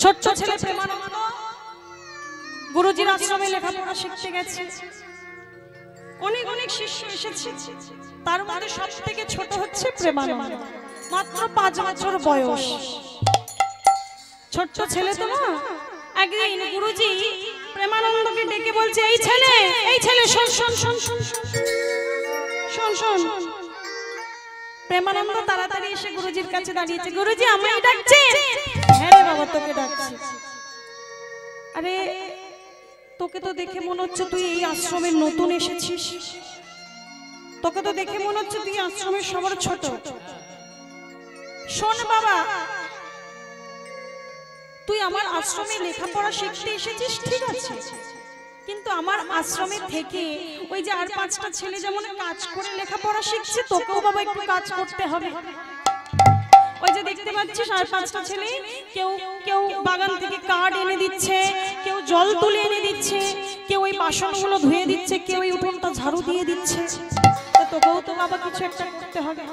ছোট্ট ছেলে প্রেমানন্দ গুরুজির আশ্রমে লেখাপড়া শিখতে গেছে। অনেক অনেক শিষ্য এসেছে, তার মধ্যে সবথেকে ছোট হচ্ছে প্রেমানন্দ, মাত্র 5 বছর বয়স। ছোট্ট ছেলে তো না। একদিন গুরুজি প্রেমানন্দকে ডেকে বলছে, এই ছেলে শোন শোন শোন শোন শোন শোন। প্রেমানন্দ তাড়াতাড়ি এসে গুরুজির কাছে দাঁড়িয়েছে। গুরুজি আমায় ডাকছেন? হ্যাঁ রে বাবা, তোকে ডাকছি। আরে তোকে তো দেখে মনে হচ্ছে তুই এই আশ্রমের নতুন এসেছিস, তোকে তো দেখে মনে হচ্ছে তুই আশ্রমের সবার ছোট। শোন বাবা, তুই আমার আশ্রমে লেখাপড়া শিখতে এসেছিস ঠিক আছে, কিন্তু আমার আশ্রমে থেকে ওই যে আর 5টা ছেলে যেমন কাজ করে লেখাপড়া শিখছে, তোকেও বাবা একটু কাজ করতে হবে। ওই যে দেখতে পাচ্ছিস আর 5টা ছেলে, কেউ কেউ বাগান থেকে কাঠ এনে দিচ্ছে, কেউ জল তুলে এনে দিচ্ছে, কেউ ওই বাসনগুলো ধুয়ে দিচ্ছে, কেউ ওই উঠোনটা ঝাড়ু দিয়ে দিচ্ছে। তো তোকেও তো বাবা কিছু একটা করতে হবে।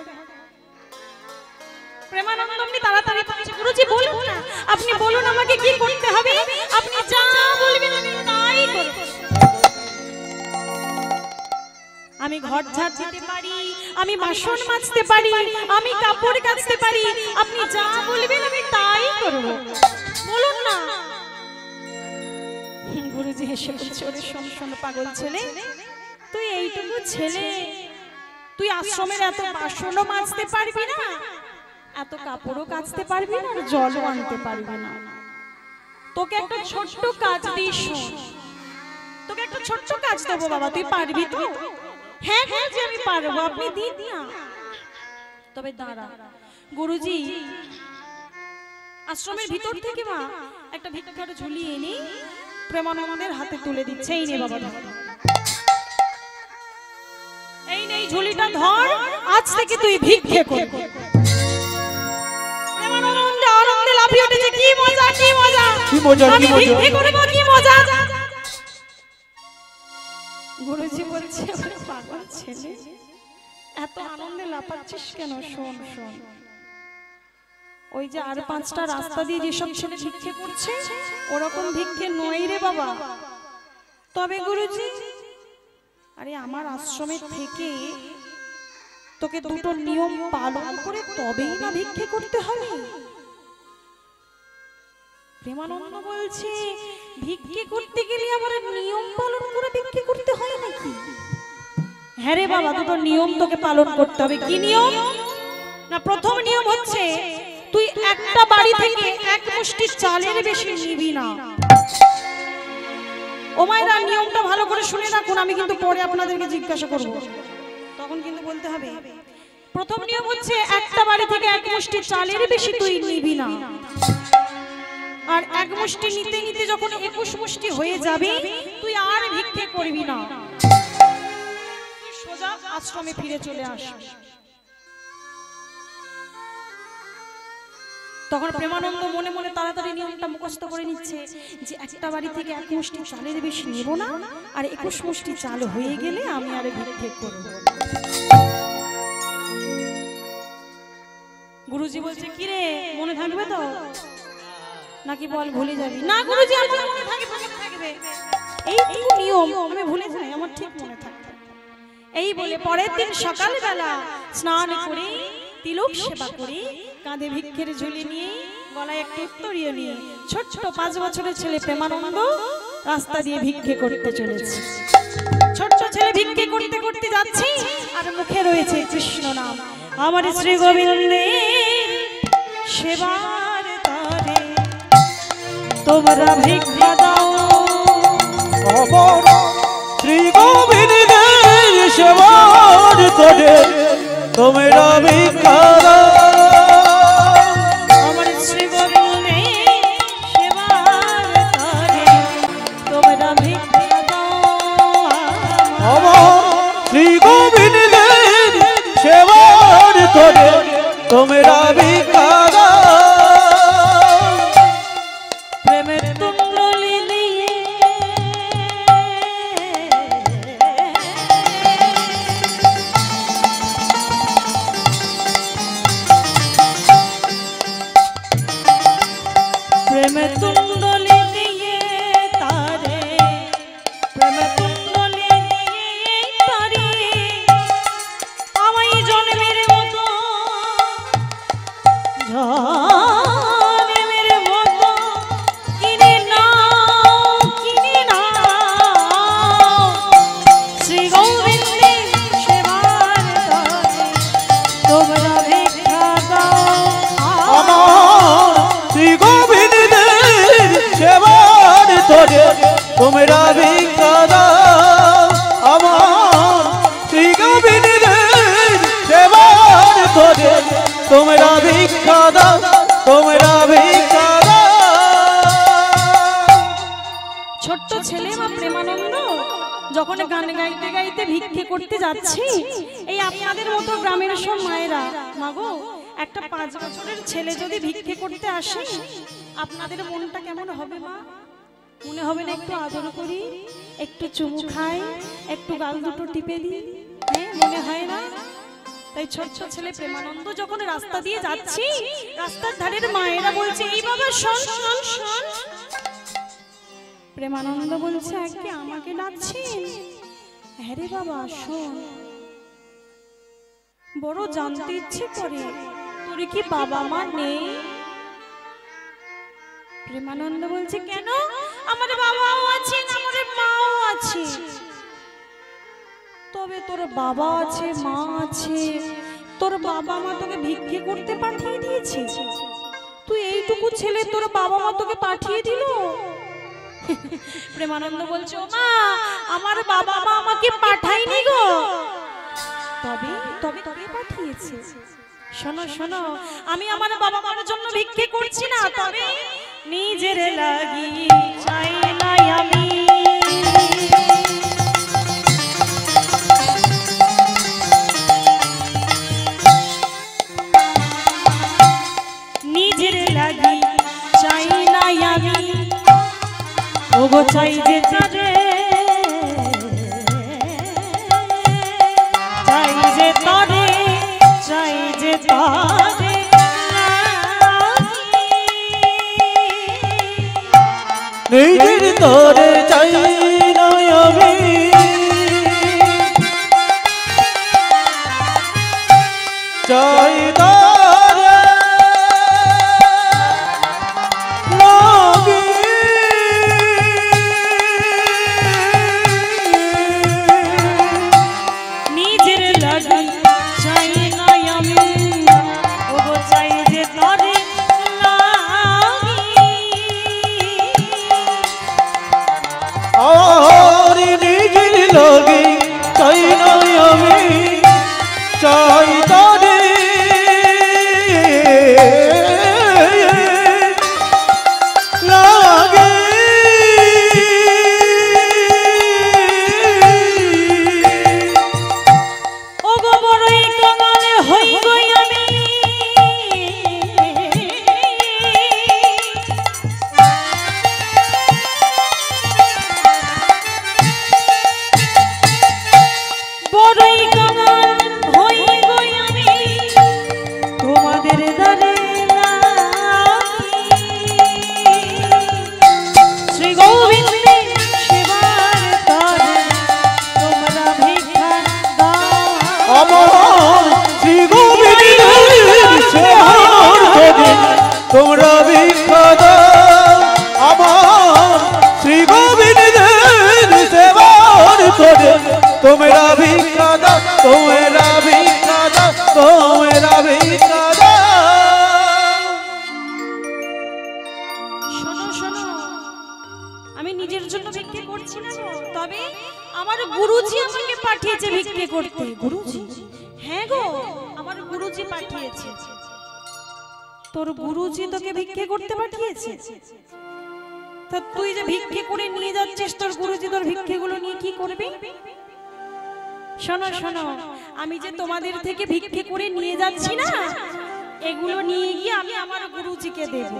প্রেমানন্দ আপনি তাড়াতাড়ি গুরুজি বলুন না, আপনি বলুন আমাকে কি করতে হবে, আপনি যা বলবেন আমি তাই করব। আমি ঘর ঝাড় দিতে পারি, আমি বাসন মাজতে পারি, আমি কাপড় কাচতে পারি, আপনি যা বলবেন আমি তাই করব, বলুন না। গুরুজি হেসে বলছে, ওরে শোন শোন পাগল ছেলে, তুই এইটুকু ছেলে, তুই আশ্রমের এত বাসনও মাজতে পারবি না, এত কাপড়ও কাচতে পারবি না, আর জলও আনতে পারবি না। তোকে একটা ছোট্ট কাজ দিস, তোকে একটা ছোট্ট কাজ দেবো বাবা, তুই পারবি তো? হ্যাঁ হ্যাঁ যে আমি পারবো, আপনি দিন না। তবে দাঁড়া, গুরুজি আশ্রমের ভিতর থেকে মা একটা ভিক্ষার ঝুলি এনে প্রেমানন্দের হাতে তুলে দিচ্ছে। এই নে বাবা, এই নে ঝুলিটা ধর, আজ থেকে তুই ভিক্ষে করবি। প্রেমানন্দ আনন্দে লাফিয়ে উঠেছে, কি মজা কি মজা কি মজা কি মজা, ভিক্ষে করব কি মজা। গুরুজি বলছে, ওরে পাগল ছেলে, এত আনন্দে লাফাচ্ছিস কেন? শোন শোন, ওই যে আর 5টা রাস্তা দিয়ে যেসব ছেলে ভিক্ষে করছে, ওরকম ভিক্ষে নয় রে বাবা। তবে গুরুজি, আরে আমার আশ্রমে থেকে তোকে দুটো নিয়ম পালন করে তবেই না ভিক্ষে করতে হবে। প্রেমানন্দ বলছে, ভিক্ষে করতে গেলে আবার নিয়ম পালন করে ভিক্ষে করতে হয় নাকি? হ্যাঁ রে বাবা, দুটো নিয়ম তোকে পালন করতে হবে। কি নিয়ম না? প্রথম নিয়ম হচ্ছে, তুই একটা বাড়ি থেকে 1 মুষ্টি চালের বেশি নিবি না। ও মায়েরা, নিয়মটা ভালো করে শুনে রাখুন, আমি কিন্তু পরে আপনাদেরকে জিজ্ঞাসা করব, তখন কিন্তু বলতে হবে। প্রথম নিয়ম হচ্ছে, একটা বাড়ি থেকে 1 মুষ্টি চালের বেশি তুই নিবি না। আর 1 মুষ্টি নিতে নিতে যখন 21 মুষ্টি হয়ে যাবে, তুই আর ভিক্ষে করবি না, তুই সোজা আশ্রমে ফিরে চলে আসবি। তখন প্রেমানন্দ মনে মনে তাড়াতাড়ি নিয়মটা মুখস্থ করে নিচ্ছে, যে একটা বাড়ি থেকে 1 মুষ্টি চালের বেশি নেব না, আর 21 মুষ্টি চাল হয়ে গেলে আমি আর ভিক্ষে করব। গুরুজি বলছে, কি রে, মনে থাকবে তো নাকি বল ভুলে যাবি? না গুরুজি, আমার মনে থাকবে, মনে থাকবে, এই নিয়ম আমি ভুলে যাই, আমার ঠিক মনে থাকবে। এই বলে পরের দিন সকালবেলা স্নান করে তিলক সেবা করে কাঁধে ভিক্ষের ঝুলি নিয়ে গলায় একটা উত্তরীয় নিয়ে ছোট্ট 5 বছরের ছেলে প্রেমানন্দ রাস্তা দিয়ে ভিক্ষে করতে চলেছে। ছোট্ট ছেলে ভিক্ষে করতে করতে যাচ্ছে, আর মুখে রয়েছে কৃষ্ণ নাম। আমার শ্রী গোবিন্দের সেবার তরে তোমরা ভিক্ষা দাও, শ্রী গোবিন্দের সেবার তরে তোমরা ভিক্ষা দাও। আমার শ্রী গোবিন্দের সেবার তরে তোমরা ভিক্ষা দাও, আমার শ্রী গোবিন্দের সেবার তরে তোমরা ভিক্ষা দাও। প্রেমের তুণ্ডলি দিয়ে প্রেম তুণ্ডলে দিয়ে তারে প্রেম তুণ্ডলে দিয়ে তারে আমায় জন্মের মতো জন্মের মতো কিনে নাও শ্রী গোবিন্দে সেবার তরে তোমরা ভিক্ষা দাও আমার শ্রী গোবিন্দের সেবার তরে তোমরা ভিক্ষা দাও আমার শ্রী গোবিন্দের সেবার তরে তোমরা ভিক্ষা দাও তোমরা ভিক্ষা দাও। ছোট্ট ছেলে বা প্রেমানন্দ যখন গান গাইতে গাইতে ভিক্ষে করতে যাচ্ছি, এই আপনাদের মতো গ্রামের সব মায়েরা, মাগো একটা 5 বছরের ছেলে যদি ভিক্ষে করতে আসে আপনাদের মনটা কেমন হবে মা? মনে হবে না একটু আদর করি, একটু চুমু খাই, একটু গাল দুটো টিপে দিই? হ্যাঁ, মনে হয় না? তাই ছোট্ট ছেলে প্রেমানন্দ যখন রাস্তা দিয়ে যাচ্ছি, রাস্তার ধারের মায়েরা বলছে, এই বাবা শোন শোন শোন। প্রেমানন্দ বলছে, আজকে আমাকে ডাকছেন? হ্যাঁ রে বাবা শোন, বড় জানতে ইচ্ছে করে তোর কি বাবা মা নেই? প্রেমানন্দ বলছে, কেন? আমার বাবাও আছে, আমার মাও আছে। তবে তোর বাবা আছে, মা আছে, তোর বাবা মা তোকে ভিক্ষে করতে পাঠিয়ে দিয়েছে? তুই এইটুকু ছেলে, তোর বাবা মা তোকে পাঠিয়ে দিল? প্রেমানন্দ বলছে, ও মা, আমার বাবা মা আমাকে পাঠায়নি গো, তবে তবে তবে পাঠিয়েছে। শোনো শোনো, আমি আমার বাবা মার জন্য ভিক্ষে করছি না, তবে নিজের লাগি চাই না আমি। নিজের লাগি চাই না আমি, ওগো চাই যে তারে, চাই যে তারে, চাই যে তারে নিজের তরে চাই না আমি, চাই তারে লাগি। নিজের লাগি চাই না আমি, ওগো চাই যে তারে লাগি। আর নিজের লাগি চাই না আমি, চাই তারে লাগে। ওগো বড়ই কাঙাল হই গই আমি, বড়ই কাঙাল হই গই আমি, তোমাদের দ্বারে লাগি। শ্রী গোবিন্দে সেবার তরে তোমরা ভিক্ষা দাও। আমার শ্রী গোবিন্দের সেবার তরে তোমরা ভিক্ষা দাও। আমার শ্রী গোবিন্দের সেবার তরে তোমরা ভিক্ষা দাও, তোমরা ভিক্ষা দাও, তোমরা ভিক্ষা দাও। শোনো শোনো, আমি নিজের জন্য ভিক্ষে করছি না গো, তবে আমার গুরুজি আমাকে পাঠিয়েছে ভিক্ষে করতে। গুরুজি? হ্যাঁ গো, আমার গুরুজি পাঠিয়েছে। তোর গুরুজি তোকে ভিক্ষে করতে পাঠিয়েছে? তা তুই যে ভিক্ষে করে নিয়ে যাচ্ছিস, তোর গুরুজি তোর ভিক্ষেগুলো নিয়ে কি করবে? শোনো শোনো, আমি যে তোমাদের থেকে ভিক্ষে করে নিয়ে যাচ্ছি না, এগুলো নিয়ে গিয়ে আমি আমার গুরুজিকে দেব।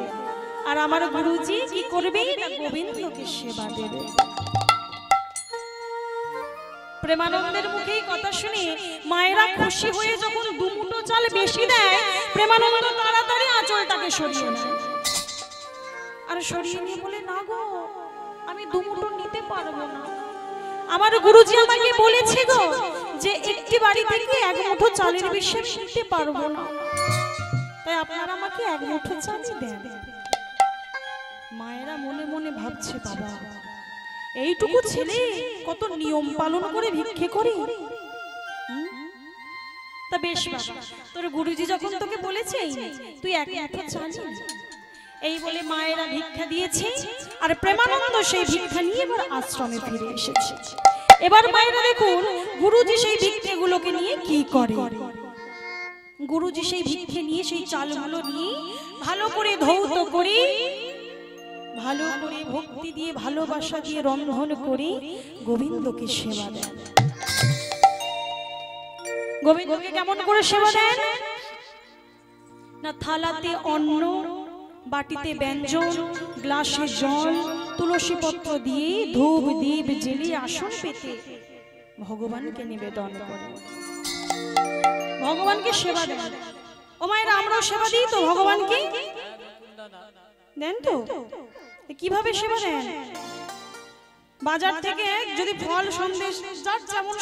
আর আমার গুরুজি কি করবে? না গোবিন্দকে সেবা দেবে। প্রেমানন্দের মুখে কথা শুনে মায়েরা খুশি হয়ে যখন দুমুঠো চাল বেশি দেয়, প্রেমানন্দ তাড়াতাড়ি আঁচলটাকে সরিয়ে নেয়। আর সরিয়ে নিয়ে বলে, না গো আমি দুমুঠো নিতে পারবো না। আমার গুরুজি আমাকে বলেছে গো যে একটি বাড়ি থেকে এক মুঠো চালের বেশি নিতে পারবো না, তাই আপনারা আমাকে এক মুঠো চালই দেন। মায়েরা মনে মনে ভাবছে, বাবা এইটুকু ছেলে কত নিয়ম পালন করে ভিক্ষে করে। তা বেশ বাবা, তোর গুরুজি যখন তোকে বলেছে তুই এক মুঠো চাল এই বলে মায়েরা ভিক্ষা দিয়েছে। আর প্রেমানন্দ সেই ভিক্ষা নিয়ে এবার আশ্রমে ফিরে এসেছে। এবার মায়েরা দেখুন গুরুজি সেই ভিক্ষেগুলোকে নিয়ে কি করে। গুরুজি সেই ভিক্ষে নিয়ে সেই চালগুলো নিয়ে ভালো করে ধৌত করে, ভালো করে ভক্তি দিয়ে ভালোবাসা দিয়ে রন্ধন করে গোবিন্দকে সেবা দেন। গোবিন্দকে কেমন করে সেবা দেন না, থালাতে অন্ন, বাটিতে ব্যঞ্জন, গ্লাসে জল, তুলসী পত্র দিয়ে ধূপ দীপ জ্বেলিয়ে আসন পেতে ভগবানকে নিবেদন করে ভগবানকে সেবা দেন। ও মায়েরা, আমরাও সেবা দিই তো ভগবানকে? দেন তো? কিভাবে সেবা দেন? বাজার থেকে যদি ফল সন্দেশ যার যেমন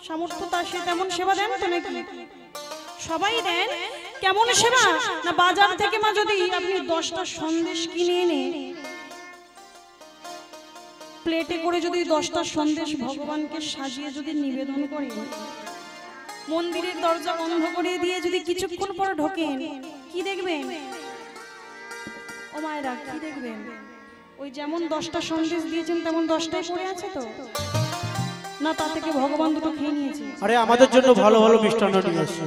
সামর্থ্য তার সে তেমন সেবা দেন তো নাকি? সবাই দেন। কেমন সেবা না, বাজার থেকে মা যদি আপনি 10টা সন্দেশ কিনে এনে প্লেটে করে যদি 10টা সন্দেশ ভগবানকে সাজিয়ে যদি নিবেদন করেন, মন্দিরের দরজা বন্ধ করে দিয়ে যদি কিছুক্ষণ পর ঢোকেন, কি দেখবেন ও মায়েরা? কি দেখবেন? ওই যেমন 10টা সন্দেশ দিয়েছেন তেমন 10টাই পড়ে আছে তো না, তা থেকে ভগবান দুটো খেয়ে নিয়েছে। আরে আমাদের জন্য ভালো ভালো মিষ্টান্ন নিয়ে আসছে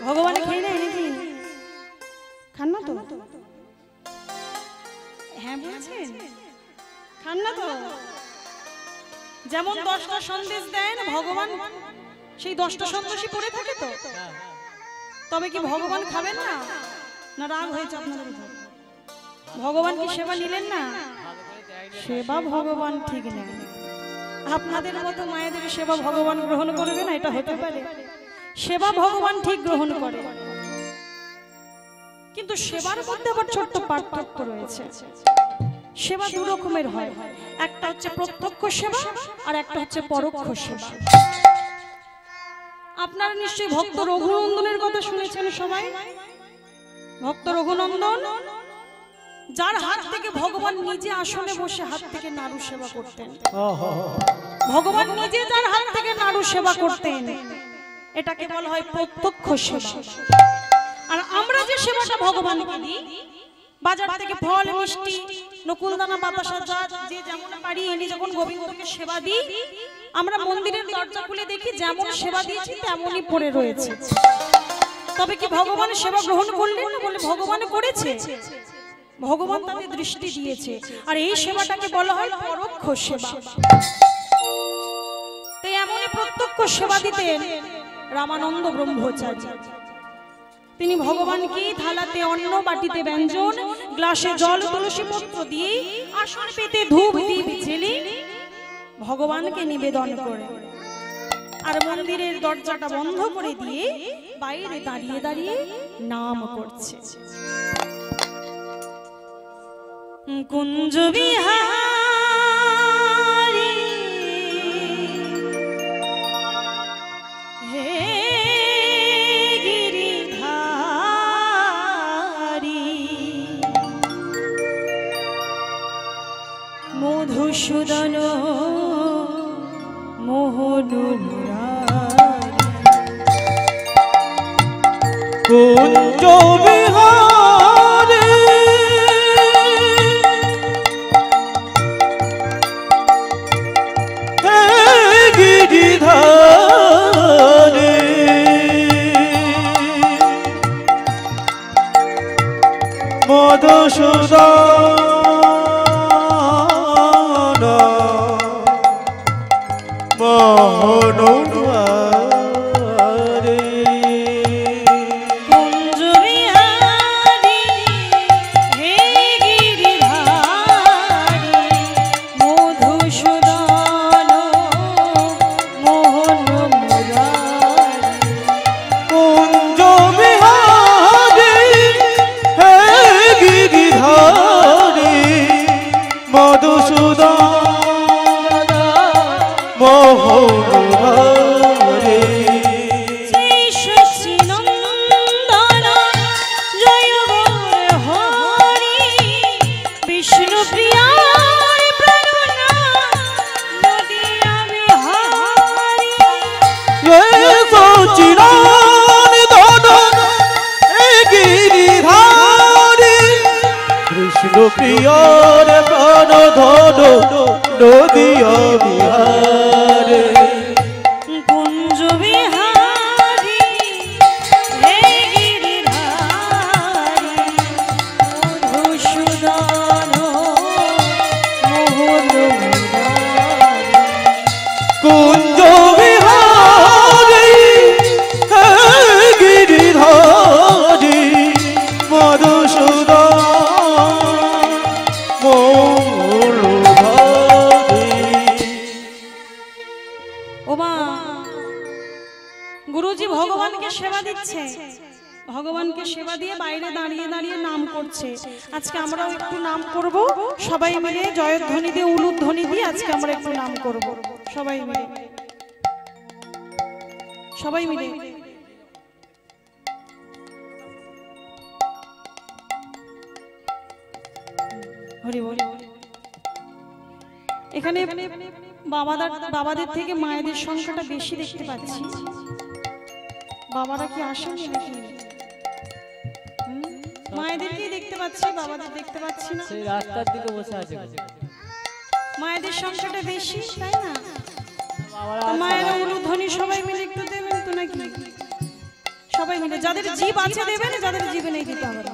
ভগবান খেয়ে নেয় নাকি? খান না তো? হ্যাঁ বলছেন, খান না তো? যেমন 10টা সন্দেশ দেন ভগবান, সেই 10টা সন্দেশই পড়ে থাকে তো, তবে কি ভগবান খাবেন না? না রাগ হয়েছে আপনাদের উপর? ভগবান কি সেবা নিলেন না? সেবা ভগবান ঠিক নেন। আপনাদের মতো মায়েদের সেবা ভগবান গ্রহণ করবে না, এটা হতে পারে? সেবা ভগবান ঠিক গ্রহণ করে, কিন্তু সেবার মধ্যে আবার ছোট্ট পার্থক্য রয়েছে। সেবা দু রকমের হয়, একটা হচ্ছে প্রত্যক্ষ সেবা আর একটা হচ্ছে পরোক্ষ সেবা। আপনারা নিশ্চয়ই ভক্ত রঘুনন্দনের কথা শুনেছেন সবাই। ভক্ত রঘুনন্দন, যার হাত থেকে ভগবান নিজে আসনে বসে হাত থেকে নাড়ু সেবা করতেন। ভগবান নিজে যার হাত থেকে নাড়ু সেবা করতেন, এটাকে বলা হয় প্রত্যক্ষ সেবা। আর আমরা যে সেবাটা ভগবানকে দিই, বাজার থেকে ফল মিষ্টি নকুলদানা বাতাসা যে যেমন পারি এনে যখন গোবিন্দকে সেবা দিই, আমরা মন্দিরের দরজা খুলে দেখি যেমন সেবা দিয়েছি তেমনই পড়ে রয়েছে। তবে কি ভগবান সেবা গ্রহণ করলেন না? বলে ভগবান করেছে, ভগবান তাদের দৃষ্টি দিয়েছে। আর এই সেবাটাকে বলা হয় পরোক্ষ সেবা। তাই এমনই প্রত্যক্ষ সেবা দিতেন রামানন্দ ব্রহ্মচারী। তিনি ভগবানকে থালাতে অন্ন, বাটিতে ব্যঞ্জন, গ্লাসে জল, তুলসী পত্র দিয়ে আসন পেতে ধূপ দীপ জ্বেলে ভগবানকে নিবেদন করে। আর মন্দিরের দরজাটা বন্ধ করে দিয়ে বাইরে দাঁড়িয়ে দাঁড়িয়ে নাম করছে। কুঞ্জ বিহারী হে গিরিধারী, মধুসূদন মোহন কুঞ্জ বিহারী হে গিরিধারী, মধুসূদন মোহন কুঞ্জ বিহারী হে গিরিধারী। মনোহরে শ্রী সচ্চিদানন্দন জয় গৌর হরি বিষ্ণু প্রিয়ার প্রাণনাথ নদিয়া বিহারী সচিদানন্দন গিরিধারী কৃষ্ণ প্রিয়র প্রাণ ধন নদিয়া বিহারে কুঞ্জ বিহারী হে গিরিধারী মধুসূদন মোহন মুরারি কুঞ্জ বিহারী হে গিরিধারী মধুসূদন ওমা গুরুজি ভগবানকে সেবা দিচ্ছে, ভগবানকে সেবা দিয়ে বাইরে দাঁড়িয়ে দাঁড়িয়ে নাম করছে। আজকে আমরাও একটু নাম করব, সবাই মিলে জয়ধ্বনি দিয়ে উলুধ্বনি দিয়ে আজকে আমরা একটু নাম করব, সবাই মিলে সবাই মিলে। হরি বল। এখানে বাবাদের থেকে মায়েদের সংখ্যাটা বেশি দেখতে পাচ্ছি। বাবারা কি আসেনি নাকি? মায়েদেরকেই দেখতে পাচ্ছি, বাবাদের দেখতে পাচ্ছি না। সেই রাস্তার দিকে বসে আছে। মায়েদের সংখ্যাটা বেশি, তাই না? মায়েরা উলুধ্বনি সবাই মিলে একটু দেবেন তো নাকি? সবাই মিলে, যাদের জীব আছে দেবেন, যাদের জীবে নেই দিতে হবে না।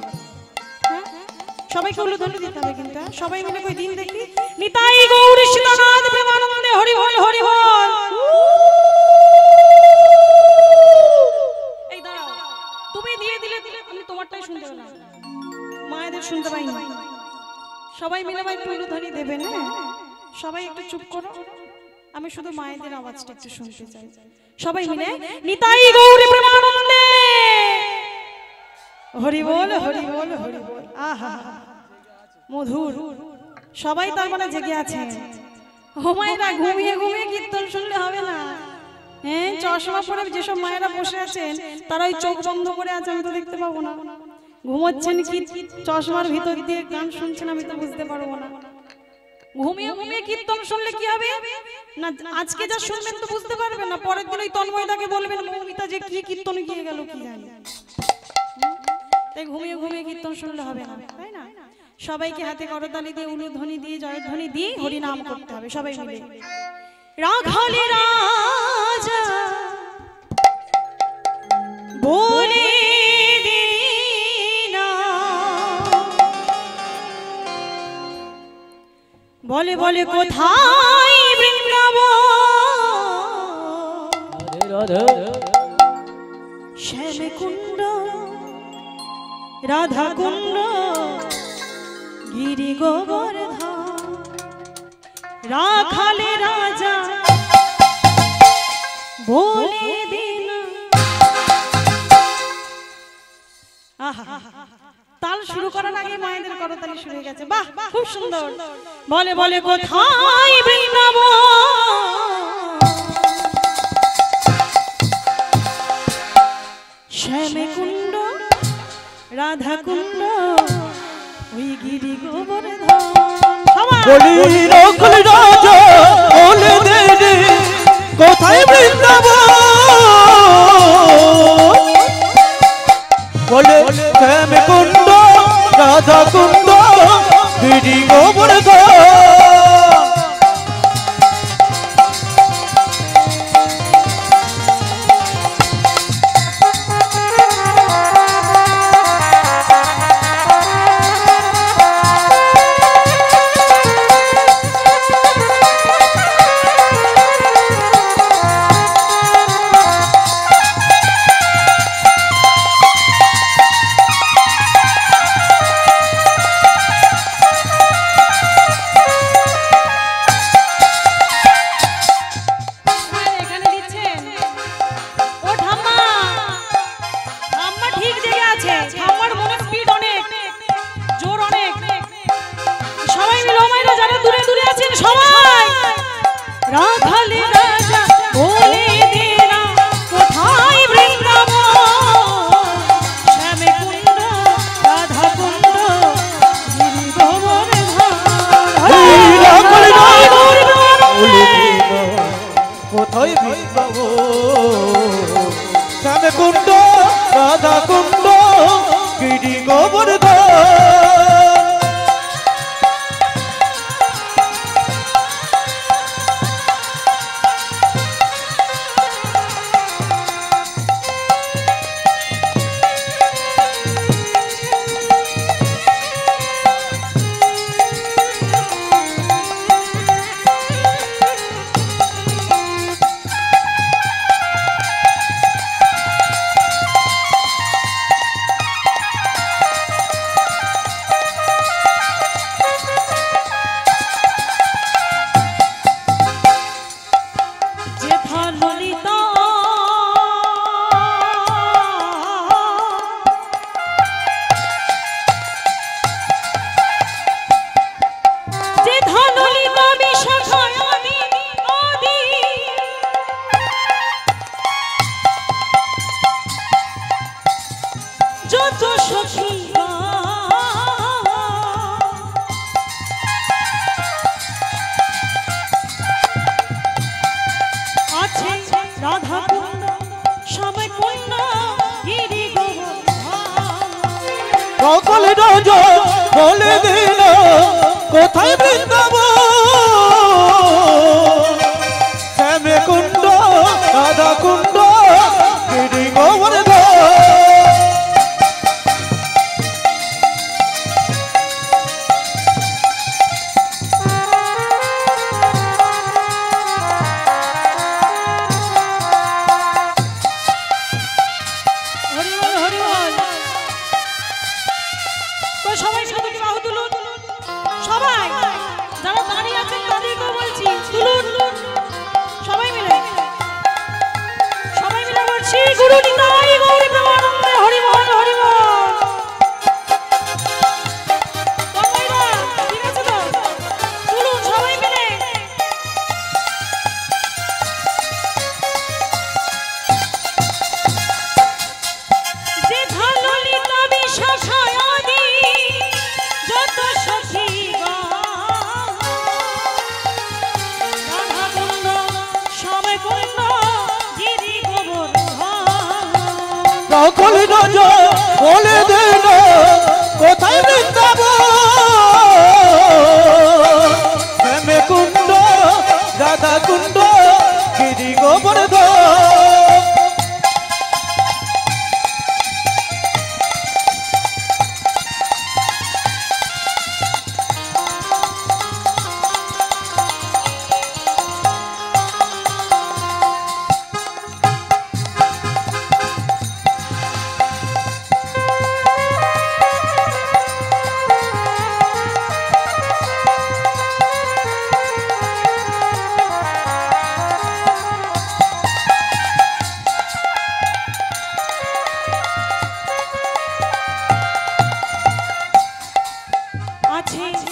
সবাইকে উলুধ্বনি দিতে হবে কিন্তু। সবাই মিলে কই দিন দেখি। নিতাই গৌর সীতানাথ প্রেমানন্দে হরি বল হরি বল। এই দাঁড়াও, তুমি দিয়ে দিলে আমি তোমারটাই শুনতে পেলাম, মায়েদের শুনতে পাই না। সবাই মিলে ভাই উলুধ্বনি দেবেন। হ্যাঁ, সবাই একটু চুপ করো, আমি শুধু মায়েদের আওয়াজটা একটু শুনতে চাই। সবাই মিলে নিতাই গৌর প্রেমানন্দে হরি বল হরি বল হরি বল। আহা মধুর, সবাই তার মানে জেগে আছে। ও মায়েরা ঘুমিয়ে ঘুমিয়ে কীর্তন শুনলে হবে না। হ্যাঁ, চশমা পরে যেসব মায়েরা বসে আছেন তারা ওই চোখ বন্ধ করে আছে, আমি তো দেখতে পাবো না। ঘুমোচ্ছেন কি চশমার ভিতর দিয়ে গান শুনছেন আমি তো বুঝতে পারবো না। ঘুমিয়ে ঘুমিয়ে কীর্তন শুনলে কি হবে না, আজকে যা শুনবেন তো বুঝতে পারবেন না, পরের দিন ওই তন্ময়দাকে বলবেন মৌমিতা যে কি কীর্তন গিয়ে গেল কি জানি। তাই ঘুমিয়ে ঘুমিয়ে কীর্তন শুনলে হবে না, তাই না? সবাইকে হাতে করতালি দিয়ে উলুধ্বনি দিয়ে জয়ধ্বনি দিয়ে হরি নাম করতে হবে সবাই মিলে। রাখালে রাজা বলে দিনা, বলে বলে কোথায় বৃন্দাবন, শ্যাম কুণ্ড রাধা কুণ্ড গিরি গোবর্ধন। রাখালে রাজা বলে দিন। তাল শুরু করার আগে মায়েদের করতালি শুরু হয়ে গেছে। বাহ, খুব সুন্দর। বলে বলে কোথায় বৃন্দাবন, শ্যাম কুণ্ড রাধা কুণ্ড ওই গিরি গোবর্ধন। বলি রকল রাজা বলে দে রে কোথায় বৃন্দাবন, বলে শ্যাম কুণ্ড রাধা কুণ্ড গিরি গোবর্ধন। রাখালে রাজা কোথায় বৃন্দাবন শ্যাম কুণ্ড রাধা কুণ্ড গিরি গোবর্ধন সকল রাজা বলে দিল কোথায় বৃন্দাবন শ্যাম কুণ্ড রাধা কুণ্ড গিরি গোবর্ধন সবাই সাথে বাহু তুলুন সবাই যারা দাঁড়িয়ে আছেন তাদেরকেও বলছি তুলুন সবাই মিলে বলছি গুরু নিতাই গৌরী প্রেমানন্দে হরি মোহন হরি মোহন ঠিক আছে তো তুলুন সবাই মিলে যে ভালো লিতা বিশাখায় যত সখী রাধা কুণ্ড সময় কুণ্ড গিরি গোবর্ধন সকল রাজা বলে দিল কোথায় বৃন্দাবন শ্যাম কুণ্ড রাধা কুণ্ড গিরি গোবর্ধন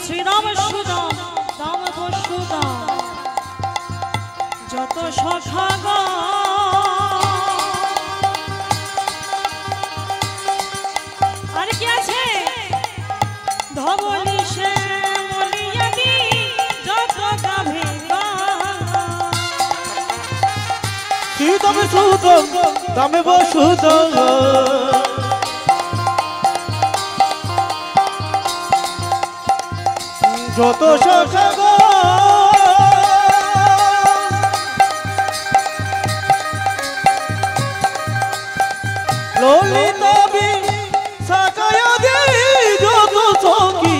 শ্রীরাম সুদাম দাম সুদাম যত সখা আর কি আছে ধবলি সে মলিয়াদি যত গাভে শ্রীরাম সুদাম দাম সুদাম যত শাখা ললিতা বি শাখায় দে যত সখী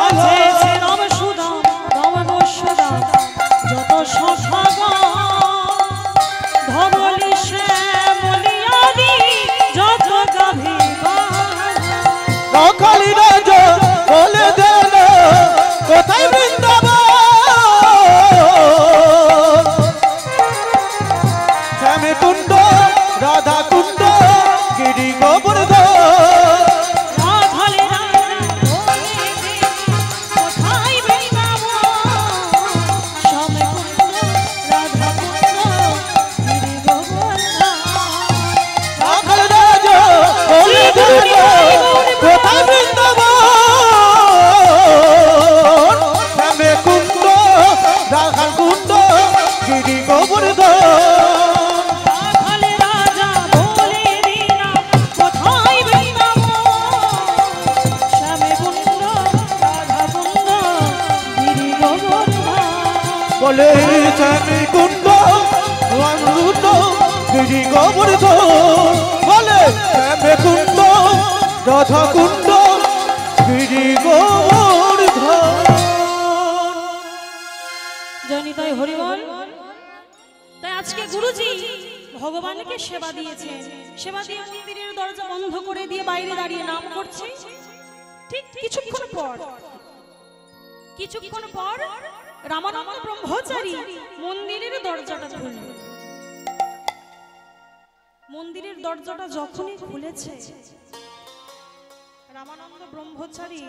আছে শ্রীরাম সুদাম দাম সুদাম যত সখা ধবলি সে মলিয়াদি যত গাভে নখালি রাজা বলে দেন কোথায় বৃন্দাবন শ্যাম কুণ্ড রাধা কুণ্ড গিরি গোবর্ধন কোথায় বৃন্দাবন বলে শ্যামী কুণ্ড রামকুণ্ড গিরি গোবর্ধন বলে শ্যামী কুণ্ড রাধা কুণ্ড গিরি গোবর্ধন। জানি তাই হরিবল। তাই আজকে গুরুজি ভগবানকে সেবা দিয়েছে, সেবা দিয়ে মন্দিরের দরজা বন্ধ করে দিয়ে বাইরে দাঁড়িয়ে নাম করছে। ঠিক কিছুক্ষণ পর রামানন্দ ব্রহ্মচারী মন্দিরের দরজাটা খুলল। মন্দিরের দরজাটা যখনই খুলেছে রামানন্দ ব্রহ্মচারী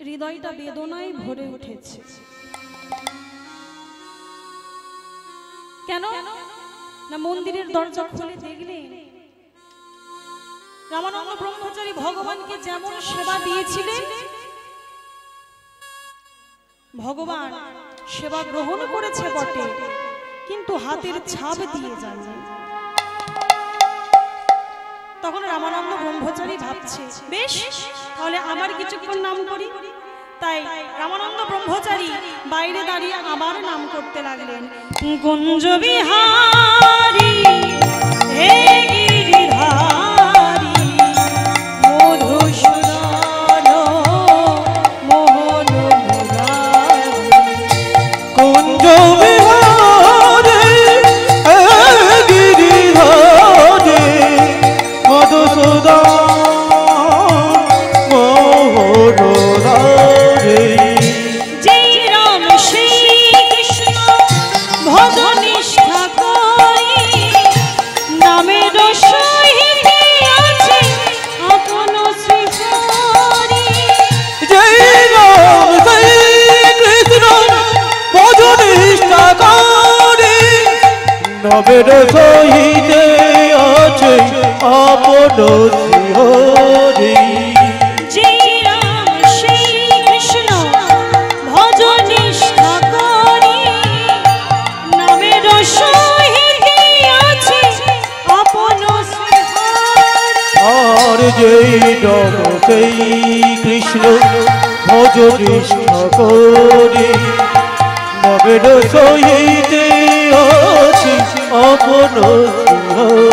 হৃদয়টা বেদনায় ভরে উঠেছে। কেন না মন্দিরের দরজা খুলে দেখলেন রামানন্দ ব্রহ্মচারী ভগবানকে যেমন সেবা দিয়েছিলেন, ভগবান সেবা গ্রহণ করেছে বটে, কিন্তু হাতের ছাপ দিয়ে যাচ্ছে। তখন রামানন্দ ব্রহ্মচারী ভাবছে, বেশ তাহলে আমার কিছুক্ষণ নাম করি। তাই রামানন্দ ব্রহ্মচারী বাইরে দাঁড়িয়ে আবার নাম করতে লাগলেন, কুঞ্জ বিহারী হে গিরিধারী মধুসূদন মোহন মুরারী। কুঞ্জ বিহারী হে গিরিধারী মধুসূদন নবের সহিতে আছে আপন হরি। জয় রাম শ্রী কৃষ্ণ ভজ নিষ্ঠা করি, নামের সহিতে আছে আপন আর যেই রাম সেই কৃষ্ণ ভজ নিষ্ঠা করি, নবের সহিতে আছে আপন হরি।